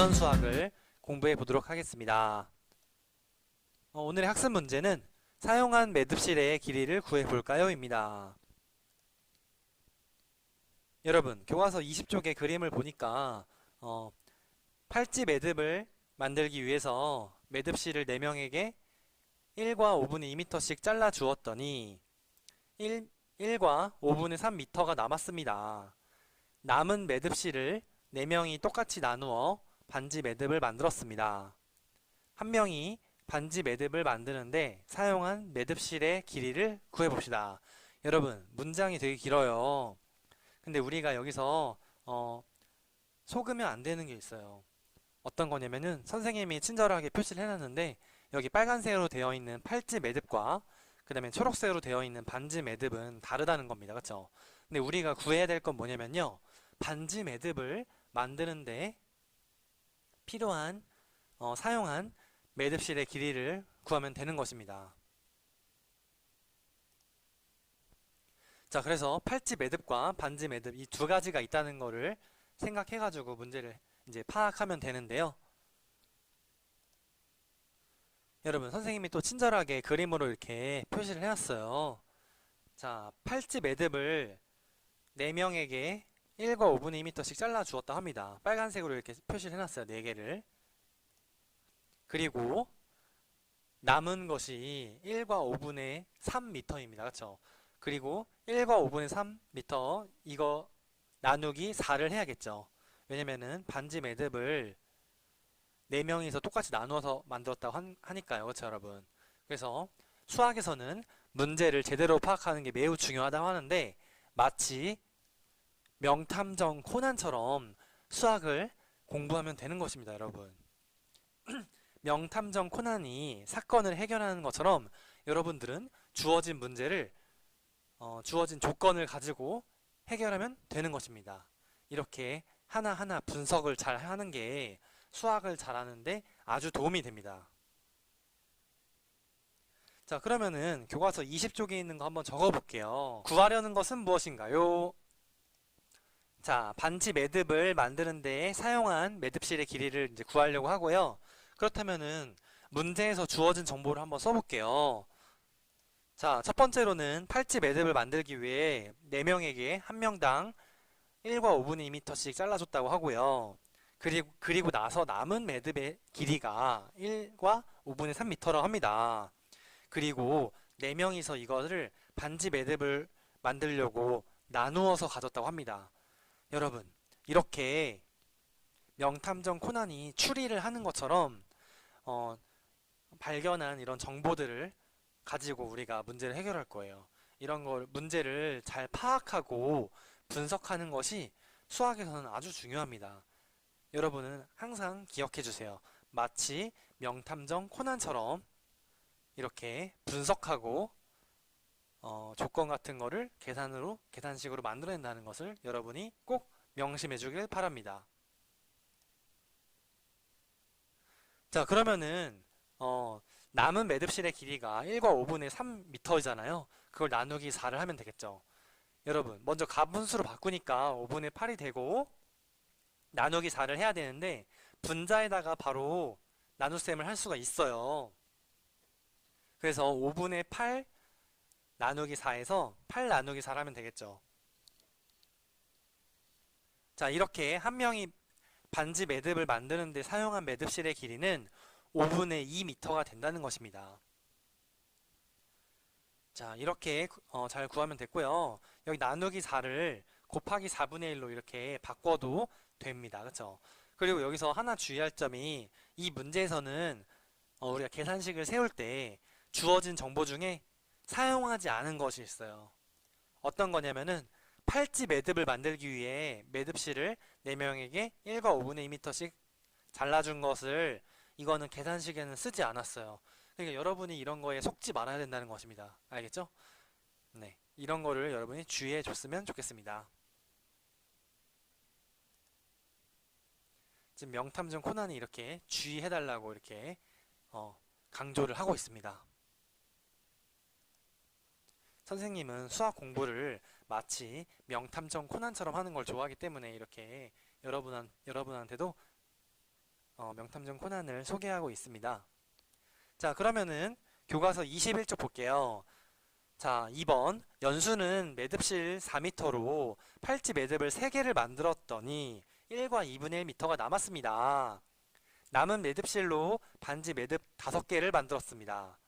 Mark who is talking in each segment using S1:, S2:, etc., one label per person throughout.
S1: 고전 수학을 공부해 보도록 하겠습니다. 오늘의 학습 문제는 사용한 매듭실의 길이를 구해 볼까요? 입니다. 여러분, 교과서 20쪽의 그림을 보니까 팔찌 매듭을 만들기 위해서 매듭실을 4명에게 1과 5분의 2m씩 잘라 주었더니 1과 5분의 3m가 남았습니다. 남은 매듭실을 4명이 똑같이 나누어 반지 매듭을 만들었습니다. 한 명이 반지 매듭을 만드는데 사용한 매듭실의 길이를 구해봅시다. 여러분, 문장이 되게 길어요. 근데 우리가 여기서 속으면 안 되는 게 있어요. 어떤 거냐면은 선생님이 친절하게 표시를 해놨는데 여기 빨간색으로 되어 있는 팔찌 매듭과 그 다음에 초록색으로 되어 있는 반지 매듭은 다르다는 겁니다. 그쵸? 근데 우리가 구해야 될 건 뭐냐면요, 반지 매듭을 만드는데 필요한 사용한 매듭실의 길이를 구하면 되는 것입니다. 자, 그래서 팔찌 매듭과 반지 매듭 이 두 가지가 있다는 거를 생각해가지고 문제를 이제 파악하면 되는데요. 여러분, 선생님이 또 친절하게 그림으로 이렇게 표시를 해놨어요. 자, 팔찌 매듭을 4명에게 1과 5분의 2m씩 잘라 주었다 합니다. 빨간색으로 이렇게 표시를 해놨어요. 4개를. 그리고 남은 것이 1과 5분의 3m입니다. 그쵸? 그리고 1과 5분의 3m 이거 나누기 4를 해야겠죠. 왜냐면은 반지 매듭을 4명이서 똑같이 나누어서 만들었다고 하니까요. 그쵸, 여러분? 그래서 수학에서는 문제를 제대로 파악하는 게 매우 중요하다고 하는데 마치 명탐정 코난처럼 수학을 공부하면 되는 것입니다, 여러분. 명탐정 코난이 사건을 해결하는 것처럼 여러분들은 주어진 문제를 주어진 조건을 가지고 해결하면 되는 것입니다. 이렇게 하나하나 분석을 잘 하는 게 수학을 잘하는데 아주 도움이 됩니다. 자, 그러면은 교과서 20쪽에 있는 거 한번 적어 볼게요. 구하려는 것은 무엇인가요? 자, 반지 매듭을 만드는 데 사용한 매듭실의 길이를 이제 구하려고 하고요. 그렇다면은 문제에서 주어진 정보를 한번 써볼게요. 자, 첫 번째로는 팔찌 매듭을 만들기 위해 4명에게 한 명당 1과 5분의 2m씩 잘라줬다고 하고요. 그리고 나서 남은 매듭의 길이가 1과 5분의 3m라고 합니다. 그리고 4명이서 이것을 반지 매듭을 만들려고 나누어서 가졌다고 합니다. 여러분, 이렇게 명탐정 코난이 추리를 하는 것처럼 발견한 이런 정보들을 가지고 우리가 문제를 해결할 거예요. 이런 걸 문제를 잘 파악하고 분석하는 것이 수학에서는 아주 중요합니다. 여러분은 항상 기억해 주세요. 마치 명탐정 코난처럼 이렇게 분석하고 조건 같은 거를 계산식으로 만들어낸다는 것을 여러분이 꼭 명심해 주길 바랍니다. 자, 그러면은 남은 매듭실의 길이가 1과 5분의 3m잖아요. 그걸 나누기 4를 하면 되겠죠. 여러분, 먼저 가분수로 바꾸니까 5분의 8이 되고 나누기 4를 해야 되는데 분자에다가 바로 나눗셈을 할 수가 있어요. 그래서 5분의 8 나누기 4에서 8 나누기 4를 하면 되겠죠. 자, 이렇게 한 명이 반지 매듭을 만드는데 사용한 매듭실의 길이는 5분의 2m가 된다는 것입니다. 자, 이렇게 잘 구하면 됐고요. 여기 나누기 4를 곱하기 4분의 1로 이렇게 바꿔도 됩니다. 그렇죠? 그리고 여기서 하나 주의할 점이 이 문제에서는 우리가 계산식을 세울 때 주어진 정보 중에 사용하지 않은 것이 있어요. 어떤 거냐면은 팔찌 매듭을 만들기 위해 매듭실을 4명에게 1과 5분의 2m씩 잘라준 것을 이거는 계산식에는 쓰지 않았어요. 그러니까 여러분이 이런 거에 속지 말아야 된다는 것입니다. 알겠죠? 네, 이런 거를 여러분이 주의해 줬으면 좋겠습니다. 지금 명탐정 코난이 이렇게 주의해달라고 이렇게 강조를 하고 있습니다. 선생님은 수학 공부를 마치 명탐정 코난처럼 하는 걸 좋아하기 때문에 이렇게 여러분한테도 명탐정 코난을 소개하고 있습니다. 자, 그러면은 교과서 21쪽 볼게요. 자, 2번 연수는 매듭실 4m로 팔찌 매듭을 3개를 만들었더니 1과 2분의 1m가 남았습니다. 남은 매듭실로 반지 매듭 5개를 만들었습니다.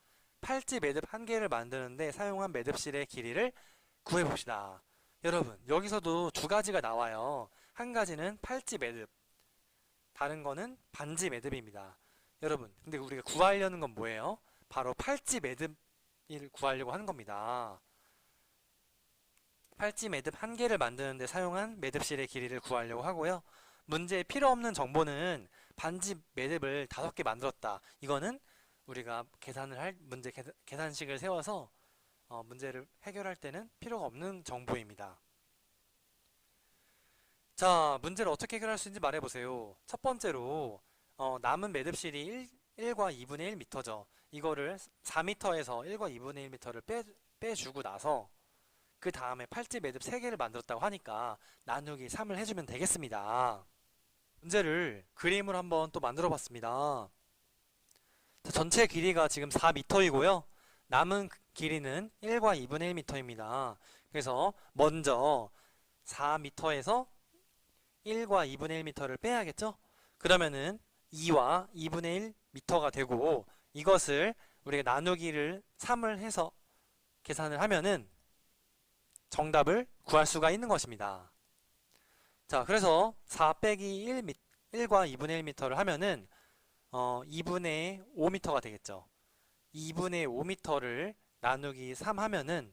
S1: 팔찌 매듭 1개를 만드는데 사용한 매듭실의 길이를 구해봅시다. 여러분, 여기서도 두 가지가 나와요. 한 가지는 팔찌 매듭, 다른 거는 반지 매듭입니다. 여러분, 근데 우리가 구하려는 건 뭐예요? 바로 팔찌 매듭을 구하려고 하는 겁니다. 팔찌 매듭 1개를 만드는데 사용한 매듭실의 길이를 구하려고 하고요. 문제에 필요 없는 정보는 반지 매듭을 5개 만들었다. 이거는 우리가 계산을 할 문제 계산식을 세워서 문제를 해결할 때는 필요가 없는 정보입니다. 자, 문제를 어떻게 해결할 수 있는지 말해보세요. 첫 번째로 남은 매듭실이 1과 2분의 1m죠. 이거를 4m에서 1과 2분의 1m를 빼주고 나서 그 다음에 팔찌 매듭 3개를 만들었다고 하니까 나누기 3을 해주면 되겠습니다. 문제를 그림으로 한번 또 만들어 봤습니다. 전체 길이가 지금 4m이고요. 남은 길이는 1과 2분의 1m입니다. 그래서 먼저 4m에서 1과 2분의 1m를 빼야겠죠? 그러면은 2와 2분의 1m가 되고 이것을 우리가 나누기를 3을 해서 계산을 하면은 정답을 구할 수가 있는 것입니다. 자, 그래서 4 빼기 1과 2분의 1m를 하면은 2분의 5m가 되겠죠. 2분의 5m를 나누기 3 하면은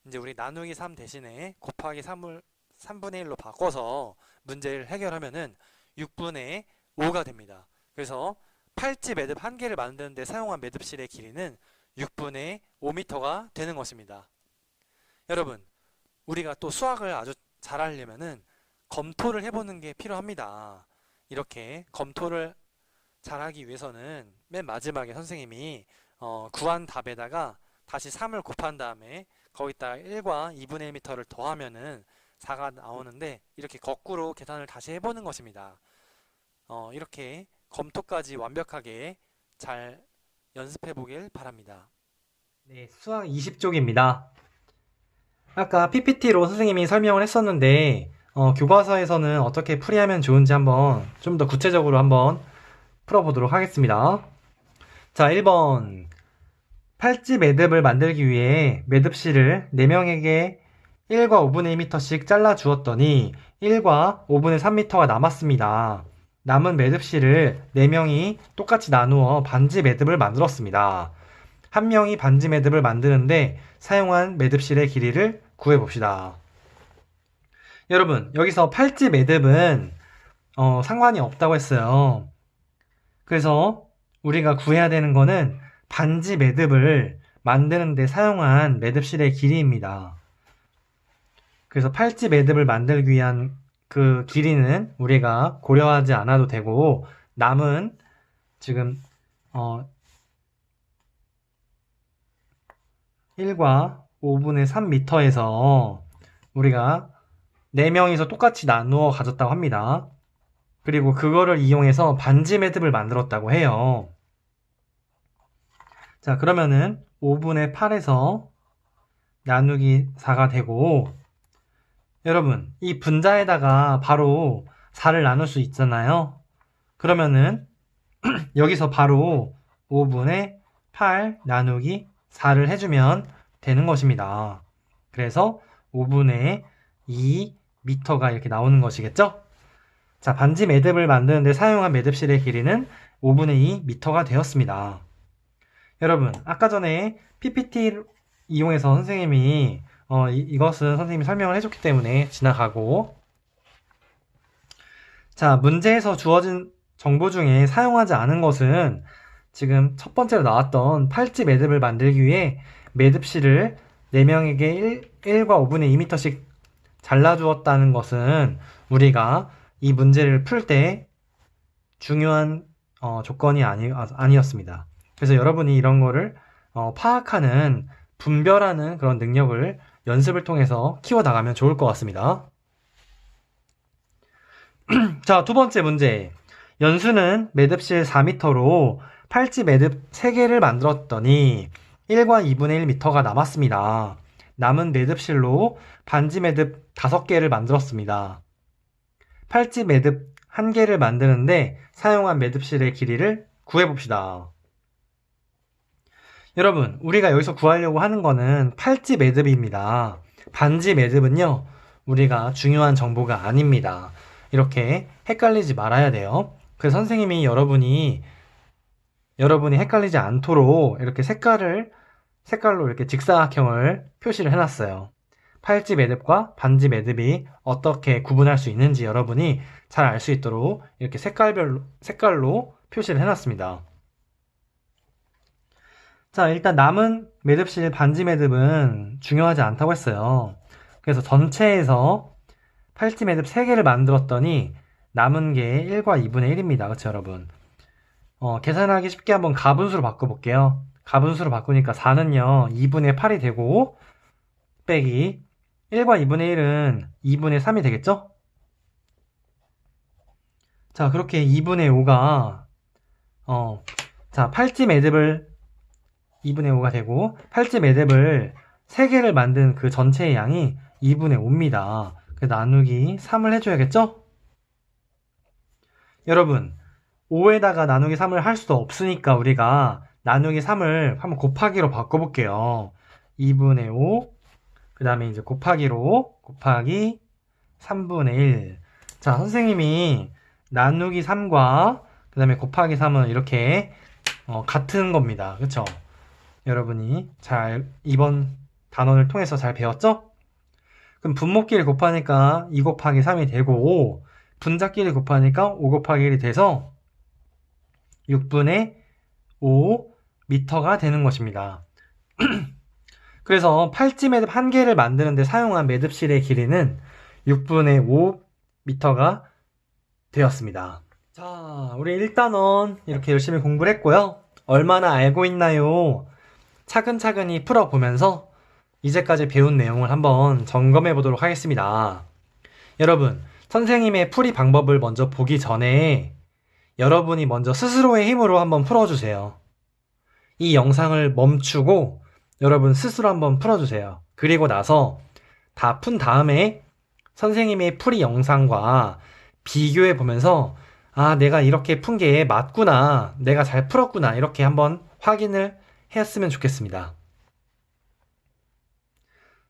S1: 이제 우리 나누기 3 대신에 곱하기 3을 3분의 1로 바꿔서 문제를 해결하면은 6분의 5가 됩니다. 그래서 팔찌 매듭 1개를 만드는데 사용한 매듭실의 길이는 6분의 5m가 되는 것입니다. 여러분, 우리가 또 수학을 아주 잘하려면은 검토를 해보는 게 필요합니다. 이렇게 검토를 잘하기 위해서는 맨 마지막에 선생님이 구한 답에다가 다시 3을 곱한 다음에 거기다가 1과 2분의 1m를 더하면은 4가 나오는데 이렇게 거꾸로 계산을 다시 해보는 것입니다. 이렇게 검토까지 완벽하게 잘 연습해 보길 바랍니다.
S2: 네, 수학 20쪽입니다. 아까 PPT로 선생님이 설명을 했었는데 교과서에서는 어떻게 풀이하면 좋은지 한번 좀 더 구체적으로 한번 풀어보도록 하겠습니다. 자, 1번 팔찌 매듭을 만들기 위해 매듭실을 4명에게 1과 5분의 2m씩 잘라 주었더니 1과 5분의 3m가 남았습니다. 남은 매듭실을 4명이 똑같이 나누어 반지 매듭을 만들었습니다. 한 명이 반지 매듭을 만드는데 사용한 매듭실의 길이를 구해봅시다. 여러분, 여기서 팔찌 매듭은 상관이 없다고 했어요. 그래서 우리가 구해야 되는 거는 반지 매듭을 만드는데 사용한 매듭실의 길이입니다. 그래서 팔찌 매듭을 만들기 위한 그 길이는 우리가 고려하지 않아도 되고 남은 지금 1과 5분의 3m에서 우리가 4명이서 똑같이 나누어 가졌다고 합니다. 그리고 그거를 이용해서 반지 매듭을 만들었다고 해요. 자, 그러면은 5분의 8에서 나누기 4가 되고 여러분, 이 분자에다가 바로 4를 나눌 수 있잖아요. 그러면은 여기서 바로 5분의 8 나누기 4를 해주면 되는 것입니다. 그래서 5분의 2m가 이렇게 나오는 것이겠죠? 자, 반지 매듭을 만드는데 사용한 매듭실의 길이는 5분의 2m가 되었습니다. 여러분, 아까 전에 PPT를 이용해서 선생님이 이것은 선생님이 설명을 해줬기 때문에 지나가고 자, 문제에서 주어진 정보 중에 사용하지 않은 것은 지금 첫 번째로 나왔던 팔찌 매듭을 만들기 위해 매듭실을 4명에게 1과 5분의 2m씩 잘라주었다는 것은 우리가 이 문제를 풀 때 중요한 조건이 아니었습니다. 그래서 여러분이 이런 거를 파악하는 분별하는 그런 능력을 연습을 통해서 키워나가면 좋을 것 같습니다. 자, 두 번째 문제. 연수는 매듭실 4m로 팔찌 매듭 3개를 만들었더니 1과 2분의 1m가 남았습니다. 남은 매듭실로 반지 매듭 5개를 만들었습니다. 팔찌 매듭 1개를 만드는데 사용한 매듭실의 길이를 구해봅시다. 여러분, 우리가 여기서 구하려고 하는 거는 팔찌 매듭입니다. 반지 매듭은요, 우리가 중요한 정보가 아닙니다. 이렇게 헷갈리지 말아야 돼요. 그래서 선생님이 여러분이 헷갈리지 않도록 이렇게 색깔로 이렇게 직사각형을 표시를 해놨어요. 팔찌 매듭과 반지 매듭이 어떻게 구분할 수 있는지 여러분이 잘 알 수 있도록 이렇게 색깔로 표시를 해놨습니다. 자, 일단 남은 매듭실 반지 매듭은 중요하지 않다고 했어요. 그래서 전체에서 팔찌 매듭 3개를 만들었더니 남은 게 1과 2분의 1입니다. 그쵸, 여러분? 계산하기 쉽게 한번 가분수로 바꿔볼게요. 가분수로 바꾸니까 4는요, 2분의 8이 되고, 빼기 1과 2분의 1은 2분의 3이 되겠죠? 자, 그렇게 2분의 5가, 자, 팔찌 매듭을 2분의 5가 되고, 팔찌 매듭을 3개를 만든 그 전체의 양이 2분의 5입니다. 그래서 나누기 3을 해줘야겠죠? 여러분, 5에다가 나누기 3을 할 수도 없으니까 우리가 나누기 3을 한번 곱하기로 바꿔볼게요. 2분의 5, 그 다음에 이제 곱하기로 곱하기 3분의 1. 자, 선생님이 나누기 3과 그 다음에 곱하기 3은 이렇게 같은 겁니다. 그쵸? 여러분이 이번 단원을 통해서 잘 배웠죠? 그럼 분모끼리 곱하니까 2 곱하기 3이 되고 분자끼리 곱하니까 5 곱하기 1이 돼서 6분의 5m가 되는 것입니다. 그래서 팔찌 매듭 1개를 만드는데 사용한 매듭실의 길이는 6분의 5m가 되었습니다. 자, 우리 1단원 이렇게 열심히 공부를 했고요. 얼마나 알고 있나요? 차근차근히 풀어보면서 이제까지 배운 내용을 한번 점검해 보도록 하겠습니다. 여러분, 선생님의 풀이 방법을 먼저 보기 전에 여러분이 먼저 스스로의 힘으로 한번 풀어주세요. 이 영상을 멈추고 여러분 스스로 한번 풀어주세요. 그리고 나서 다 푼 다음에 선생님의 풀이 영상과 비교해 보면서 아, 내가 이렇게 푼 게 맞구나, 내가 잘 풀었구나, 이렇게 한번 확인을 했으면 좋겠습니다.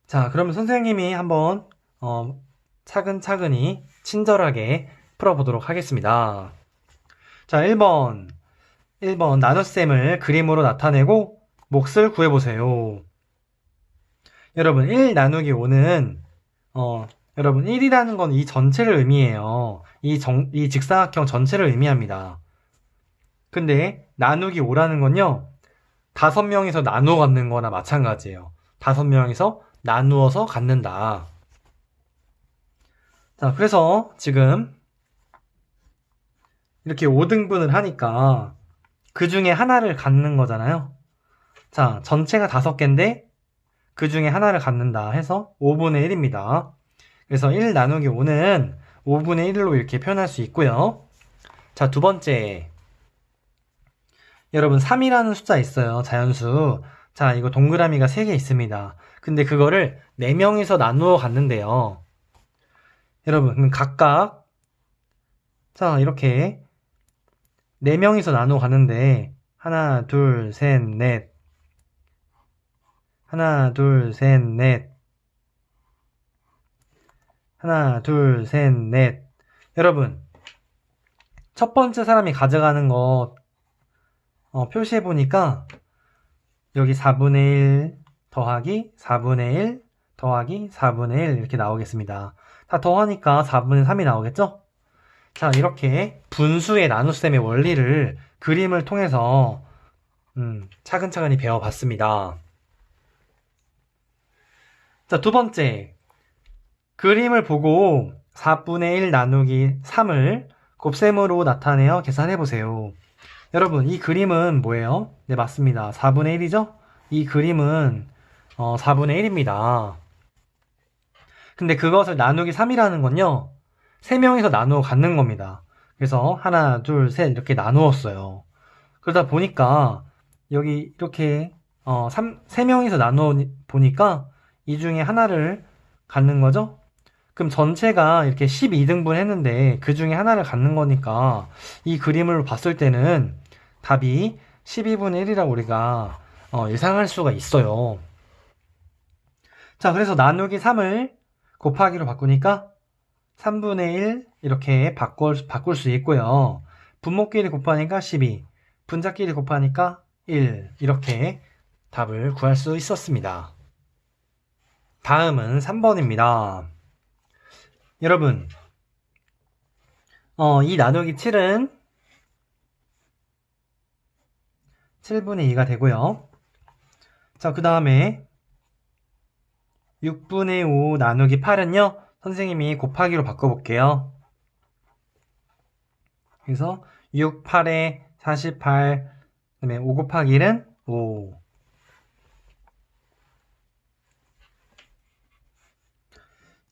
S2: 자, 그러면 선생님이 한번 차근차근히 친절하게 풀어보도록 하겠습니다. 자, 1번 나눗셈을 그림으로 나타내고 몫을 구해보세요. 여러분, 1 나누기 5는 여러분 1이라는 건 이 전체를 의미해요. 이 직사각형 전체를 의미합니다. 근데 나누기 5라는 건요, 5명이서 나누어 갖는 거나 마찬가지예요. 5명이서 나누어서 갖는다. 자, 그래서 지금 이렇게 5등분을 하니까 그 중에 하나를 갖는 거잖아요. 자, 전체가 5개인데 그 중에 하나를 갖는다 해서 5분의 1입니다. 그래서 1 나누기 5는 5분의 1로 이렇게 표현할 수 있고요. 자, 두 번째. 여러분, 3이라는 숫자 있어요. 자연수. 자, 이거 동그라미가 3개 있습니다. 근데 그거를 4명이서 나누어 갔는데요. 여러분, 그럼 각각, 자, 이렇게 4명이서 나누어 갔는데, 하나, 둘, 셋, 넷. 하나, 둘, 셋, 넷. 하나, 둘, 셋, 넷. 여러분, 첫 번째 사람이 가져가는 거, 표시해보니까, 여기 4분의 1 더하기 4분의 1 더하기 4분의 1 이렇게 나오겠습니다. 다 더하니까 4분의 3이 나오겠죠? 자, 이렇게 분수의 나눗셈의 원리를 그림을 통해서 차근차근히 배워봤습니다. 자, 두 번째. 그림을 보고 4분의 1 나누기 3을 곱셈으로 나타내어 계산해보세요. 여러분, 이 그림은 뭐예요? 네, 맞습니다. 4분의 1이죠? 이 그림은 4분의 1입니다. 근데 그것을 나누기 3이라는 건요, 3명이서 나누어 갖는 겁니다. 그래서 하나, 둘, 셋 이렇게 나누었어요. 그러다 보니까 여기 이렇게 3명이서 나누어 보니까 이 중에 하나를 갖는 거죠? 그럼 전체가 이렇게 12등분 했는데 그 중에 하나를 갖는 거니까 이 그림을 봤을 때는 답이 12분의 1이라고 우리가 예상할 수가 있어요. 자, 그래서 나누기 3을 곱하기로 바꾸니까 3분의 1 이렇게 바꿀 수 있고요. 분모끼리 곱하니까 12, 분자끼리 곱하니까 1 이렇게 답을 구할 수 있었습니다. 다음은 3번입니다. 여러분, 이 나누기 7은 7분의 2가 되고요. 자, 그 다음에 6분의 5 나누기 8은요, 선생님이 곱하기로 바꿔볼게요. 그래서 6, 8에 48, 그 다음에 5 곱하기 1은 5.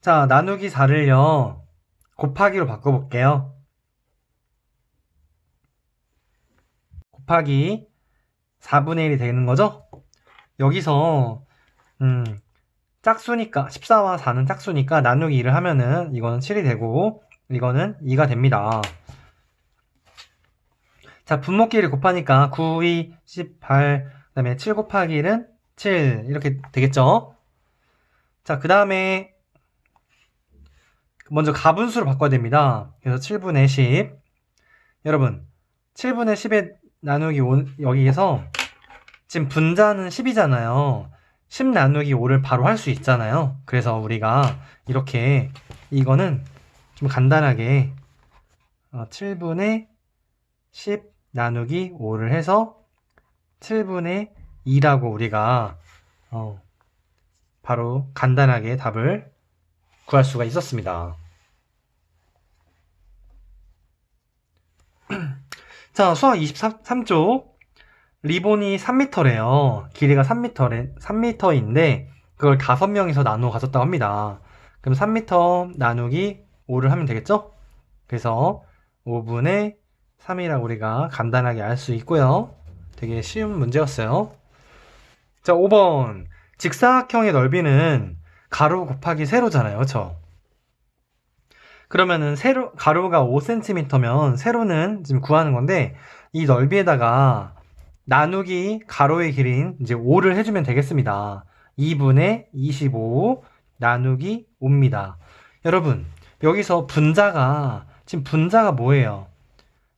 S2: 자, 나누기 4를요, 곱하기로 바꿔볼게요. 곱하기 4분의 1이 되는 거죠? 여기서, 짝수니까, 14와 4는 짝수니까 나누기 2를 하면은 이거는 7이 되고, 이거는 2가 됩니다. 자, 분모끼리 곱하니까 9, 2, 18, 그 다음에 7 곱하기 1은 7, 이렇게 되겠죠? 자, 그 다음에, 먼저 가분수로 바꿔야 됩니다. 그래서 7분의 10. 여러분, 7분의 10에 나누기 5, 여기에서 지금 분자는 10이잖아요. 10 나누기 5를 바로 할 수 있잖아요. 그래서 우리가 이렇게 이거는 좀 간단하게 7분의 10 나누기 5를 해서 7분의 2라고 우리가 바로 간단하게 답을 구할 수가 있었습니다. 자, 수학 23쪽 리본이 3m래요. 길이가 3m인데 그걸 5명이서 나누어 가졌다고 합니다. 그럼 3m 나누기 5를 하면 되겠죠? 그래서 5분의 3이라고 우리가 간단하게 알 수 있고요. 되게 쉬운 문제였어요. 자, 5번. 직사각형의 넓이는 가로 곱하기 세로잖아요. 그쵸? 그러면은 가로가 5cm면 세로는 지금 구하는 건데 이 넓이에다가 나누기 가로의 길이인 이제 5를 해주면 되겠습니다. 2분의 25 나누기 5입니다. 여러분, 여기서 지금 분자가 뭐예요?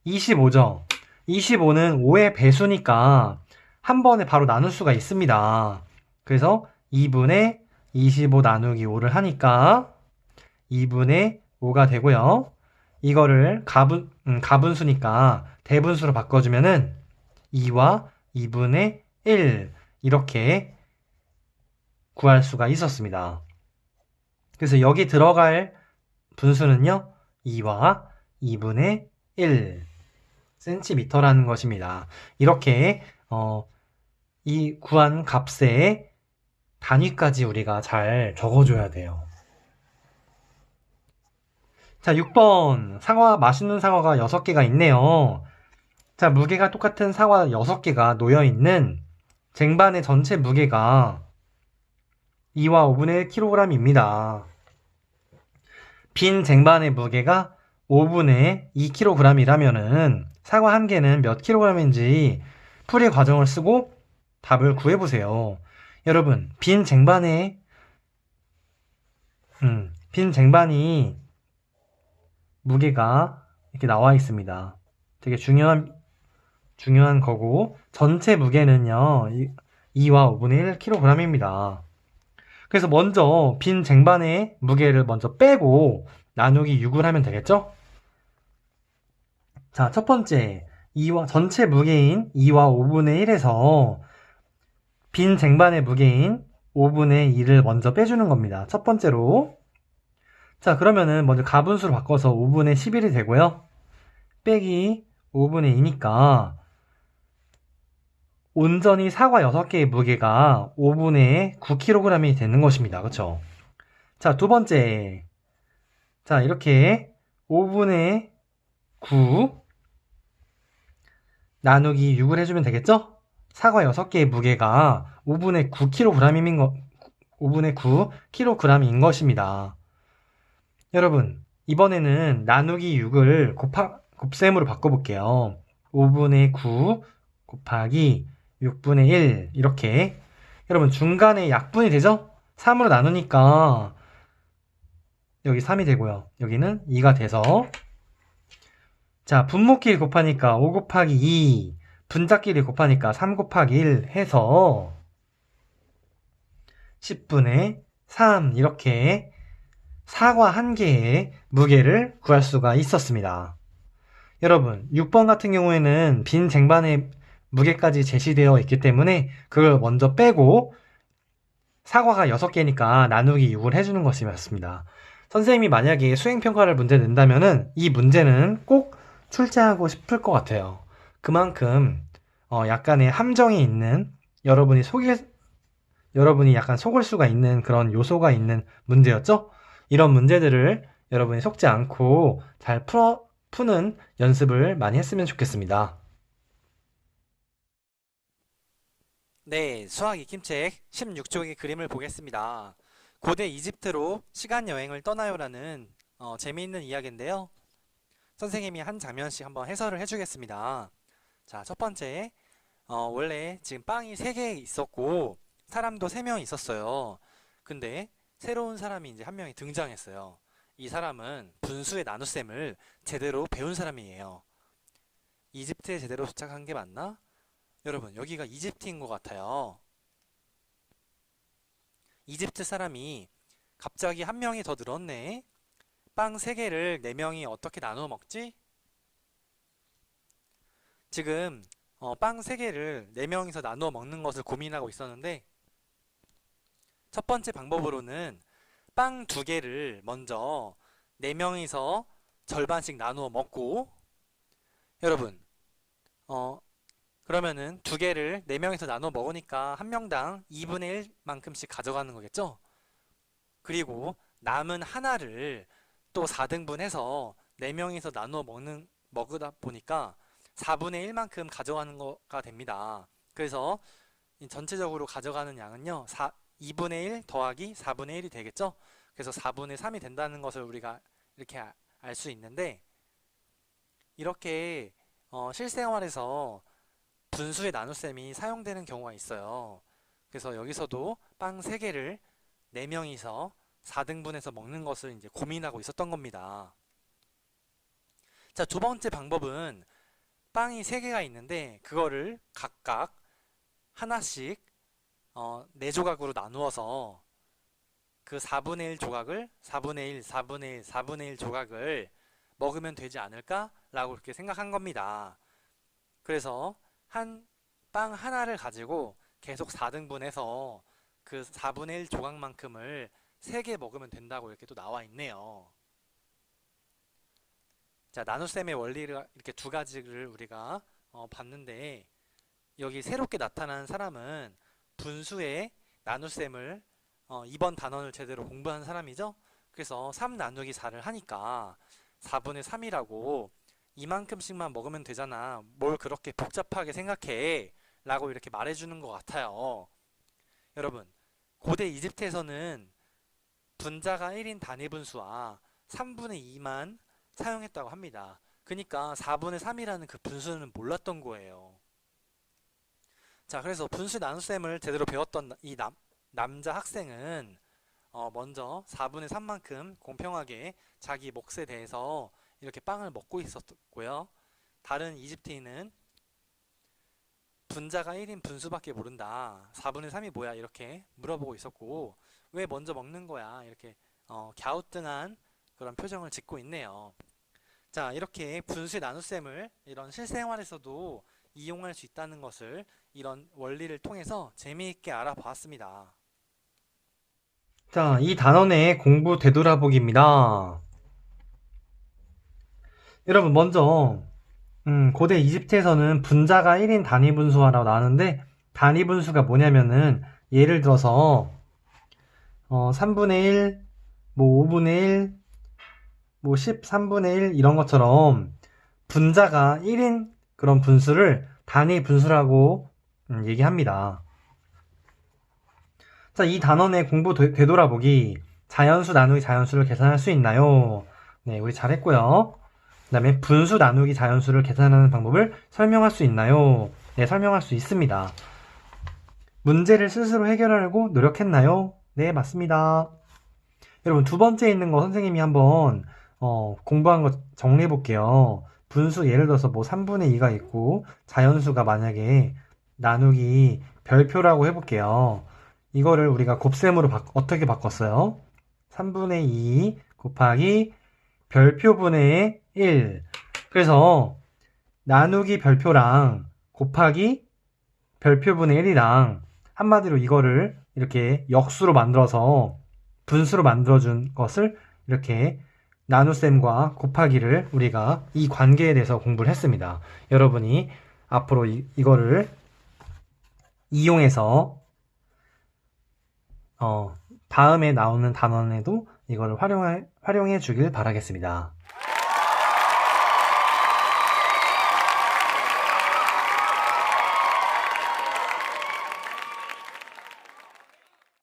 S2: 25죠? 25는 5의 배수니까 한 번에 바로 나눌 수가 있습니다. 그래서 2분의 25 나누기 5를 하니까 2분의 5가 되고요. 이거를 가분수니까 대분수로 바꿔주면은 2와 2분의 1 이렇게 구할 수가 있었습니다. 그래서 여기 들어갈 분수는요 2와 2분의 1 cm라는 것입니다. 이렇게 이 구한 값의 단위까지 우리가 잘 적어줘야 돼요. 자, 6번 맛있는 사과가 6개가 있네요. 자, 무게가 똑같은 사과 6개가 놓여있는 쟁반의 전체 무게가 2와 5분의 1kg입니다. 빈 쟁반의 무게가 5분의 2kg이라면은 사과 한 개는 몇 kg인지 풀이 과정을 쓰고 답을 구해보세요. 여러분, 빈 쟁반이 무게가 이렇게 나와 있습니다. 되게 중요한 거고, 전체 무게는요, 2와 5분의 1kg입니다. 그래서 먼저 빈 쟁반의 무게를 먼저 빼고 나누기 6을 하면 되겠죠? 자, 첫 번째, 전체 무게인 2와 5분의 1에서 빈 쟁반의 무게인 5분의 2를 먼저 빼주는 겁니다. 첫 번째로. 자, 그러면은 먼저 가분수로 바꿔서 5분의 11이 되고요. 빼기 5분의 2니까 온전히 사과 6개의 무게가 5분의 9kg이 되는 것입니다. 그쵸? 자, 두 번째. 자, 이렇게 5분의 9 나누기 6을 해주면 되겠죠? 사과 6개의 무게가 5분의 9kg인 것입니다. 여러분, 이번에는 나누기 6을 곱셈으로 바꿔볼게요. 5분의 9 곱하기 6분의 1 이렇게. 여러분, 중간에 약분이 되죠? 3으로 나누니까 여기 3이 되고요. 여기는 2가 돼서, 자, 분모끼리 곱하니까 5 곱하기 2, 분자끼리 곱하니까 3 곱하기 1 해서 10분의 3 이렇게 사과 한 개의 무게를 구할 수가 있었습니다. 여러분, 6번 같은 경우에는 빈 쟁반에 무게까지 제시되어 있기 때문에 그걸 먼저 빼고 사과가 6개니까 나누기 6을 해주는 것이었습니다. 선생님이 만약에 수행평가를 문제 낸다면은 이 문제는 꼭 출제하고 싶을 것 같아요. 그만큼 약간의 함정이 있는, 여러분이 약간 속을 수가 있는 그런 요소가 있는 문제였죠? 이런 문제들을 여러분이 속지 않고 잘 푸는 연습을 많이 했으면 좋겠습니다.
S1: 네, 수학 익힘책 16쪽의 그림을 보겠습니다. 고대 이집트로 시간 여행을 떠나요라는 재미있는 이야기인데요. 선생님이 한 장면씩 한번 해설을 해주겠습니다. 자, 첫 번째, 원래 지금 빵이 3개 있었고 사람도 3명 있었어요. 근데 새로운 사람이 이제 한 명이 등장했어요. 이 사람은 분수의 나눗셈을 제대로 배운 사람이에요. 이집트에 제대로 도착한 게 맞나? 여러분, 여기가 이집트인 것 같아요. 이집트 사람이 갑자기 한 명이 더 늘었네. 빵 3개를 4명이 어떻게 나누어 먹지? 지금 빵 3개를 4명이서 나누어 먹는 것을 고민하고 있었는데, 첫 번째 방법으로는 빵 2개를 먼저 4명이서 절반씩 나누어 먹고, 여러분, 그러면은 2개를 4명이서 나누어 먹으니까 한 명당 2분의 1만큼씩 가져가는 거겠죠? 그리고 남은 하나를 또 4등분해서 4명이서 나누어 먹으다 보니까 4분의 1만큼 가져가는 거가 됩니다. 그래서 전체적으로 가져가는 양은요, 2분의 1 더하기 4분의 1이 되겠죠? 그래서 4분의 3이 된다는 것을 우리가 이렇게 알 수 있는데, 이렇게 실생활에서 분수의 나눗셈이 사용되는 경우가 있어요. 그래서 여기서도 빵 3개를 4명이서 4등분해서 먹는 것을 이제 고민하고 있었던 겁니다. 자, 두 번째 방법은 빵이 3개가 있는데 그거를 각각 하나씩 4조각으로 나누어서 그 4분의 1 조각을 4분의 1, 4분의 1, 4분의 1 조각을 먹으면 되지 않을까? 라고 이렇게 생각한 겁니다. 그래서 빵 하나를 가지고 계속 4등분해서 그 4분의 1 조각만큼을 3개 먹으면 된다고 이렇게 또 나와 있네요. 자, 나눗셈의 원리를 이렇게 두 가지를 우리가 봤는데, 여기 새롭게 나타난 사람은 분수의 나눗셈을 이번 단원을 제대로 공부한 사람이죠. 그래서 3 나누기 4를 하니까 4분의 3이라고 이만큼씩만 먹으면 되잖아. 뭘 그렇게 복잡하게 생각해? 라고 이렇게 말해주는 것 같아요. 여러분, 고대 이집트에서는 분자가 1인 단위 분수와 3분의 2만 사용했다고 합니다. 그러니까 4분의 3이라는 그 분수는 몰랐던 거예요. 자, 그래서 분수 나눗셈을 제대로 배웠던 이 남자 학생은 먼저 4분의 3만큼 공평하게 자기 몫에 대해서 이렇게 빵을 먹고 있었고요. 다른 이집트인은 분자가 1인 분수밖에 모른다. 4분의 3이 뭐야? 이렇게 물어보고 있었고, 왜 먼저 먹는 거야? 이렇게 갸우뚱한 그런 표정을 짓고 있네요. 자, 이렇게 분수의 나눗셈을 이런 실생활에서도 이용할 수 있다는 것을 이런 원리를 통해서 재미있게 알아보았습니다.
S2: 자, 이 단원의 공부 되돌아보기입니다. 여러분, 먼저 고대 이집트에서는 분자가 1인 단위 분수화라고 나왔는데, 단위 분수가 뭐냐면은 예를 들어서 3분의 1, 뭐 5분의 1, 뭐 13분의 1 이런 것처럼 분자가 1인 그런 분수를 단위 분수라고 얘기합니다. 자, 이 단원의 공부 되돌아보기. 자연수 나누기 자연수를 계산할 수 있나요? 네, 우리 잘했고요. 그 다음에 분수 나누기 자연수를 계산하는 방법을 설명할 수 있나요? 네, 설명할 수 있습니다. 문제를 스스로 해결하려고 노력했나요? 네, 맞습니다. 여러분, 두 번째 있는 거 선생님이 한번 공부한 거 정리해 볼게요. 분수 예를 들어서 뭐 3분의 2가 있고 자연수가 만약에 나누기 별표라고 해볼게요. 이거를 우리가 곱셈으로 어떻게 바꿨어요? 3분의 2 곱하기 별표분의 1. 그래서 나누기 별표랑 곱하기 별표분의 1이랑 한마디로 이거를 이렇게 역수로 만들어서 분수로 만들어준 것을 이렇게 나눗셈과 곱하기를 우리가 이 관계에 대해서 공부를 했습니다. 여러분이 앞으로 이거를 이용해서 다음에 나오는 단원에도 이거를 활용해 주길 바라겠습니다.